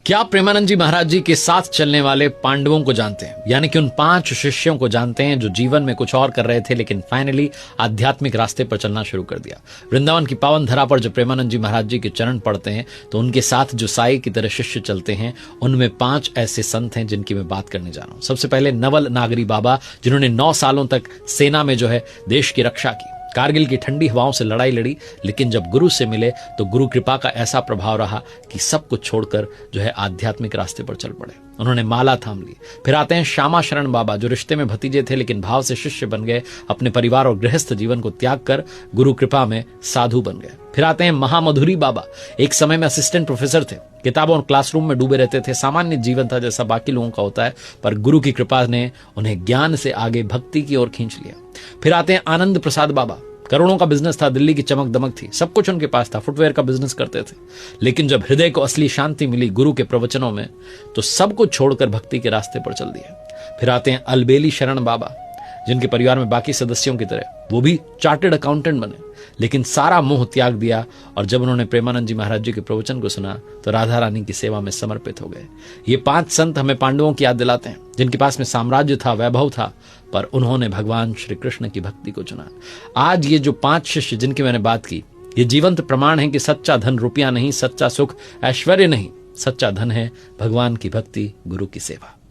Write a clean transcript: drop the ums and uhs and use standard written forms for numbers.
क्या आप प्रेमानंद जी महाराज जी के साथ चलने वाले पांडवों को जानते हैं? यानी कि उन 5 शिष्यों को जानते हैं जो जीवन में कुछ और कर रहे थे लेकिन फाइनली आध्यात्मिक रास्ते पर चलना शुरू कर दिया। वृंदावन की पावन धरा पर जब प्रेमानंद जी महाराज जी के चरण पड़ते हैं तो उनके साथ जो साई की तरह शिष्य चलते हैं उनमें 5 ऐसे संत हैं जिनकी मैं बात करने जा रहा हूं। सबसे पहले नवल नागरी बाबा, जिन्होंने 9 सालों तक सेना में जो है देश की रक्षा की, कारगिल की ठंडी हवाओं से लड़ाई लड़ी, लेकिन जब गुरु से मिले तो गुरु कृपा का ऐसा प्रभाव रहा कि सब कुछ छोड़कर जो है आध्यात्मिक रास्ते पर चल पड़े। उन्होंने माला थाम ली। फिर आते हैं श्यामा शरण बाबा, जो रिश्ते में भतीजे थे लेकिन भाव से शिष्य बन गए, अपने परिवार और गृहस्थ जीवन को त्याग कर गुरु कृपा में साधु बन गए। फिर आते हैं महामधुरी बाबा, एक समय में असिस्टेंट प्रोफेसर थे, किताबों और क्लासरूम में डूबे रहते थे, सामान्य जीवन था जैसा बाकी लोगों का होता है, पर गुरु की कृपा ने उन्हें ज्ञान से आगे भक्ति की ओर खींच लिया। फिर आते हैं आनंद प्रसाद बाबा, करोड़ों का बिजनेस था, दिल्ली की चमक दमक थी, सब कुछ उनके पास था, फुटवेयर का बिजनेस करते थे, लेकिन जब हृदय को असली शांति मिली गुरु के प्रवचनों में तो सब कुछ छोड़कर भक्ति के रास्ते पर चल दिए। फिर आते हैं अलबेली शरण बाबा, जिनके परिवार में बाकी सदस्यों की तरह वो भी चार्टर्ड अकाउंटेंट बने, लेकिन सारा मोह त्याग दिया और जब उन्होंने प्रेमानंद जी महाराज जी के प्रवचन को सुना तो राधा रानी की सेवा में समर्पित हो गए। ये 5 संत हमें पांडवों की याद दिलाते हैं, जिनके पास में साम्राज्य था, वैभव था, पर उन्होंने भगवान श्री कृष्ण की भक्ति को चुना। आज ये जो 5 शिष्य जिनकी मैंने बात की, ये जीवंत प्रमाण है कि सच्चा धन रुपया नहीं, सच्चा सुख ऐश्वर्य नहीं, सच्चा धन है भगवान की भक्ति, गुरु की सेवा।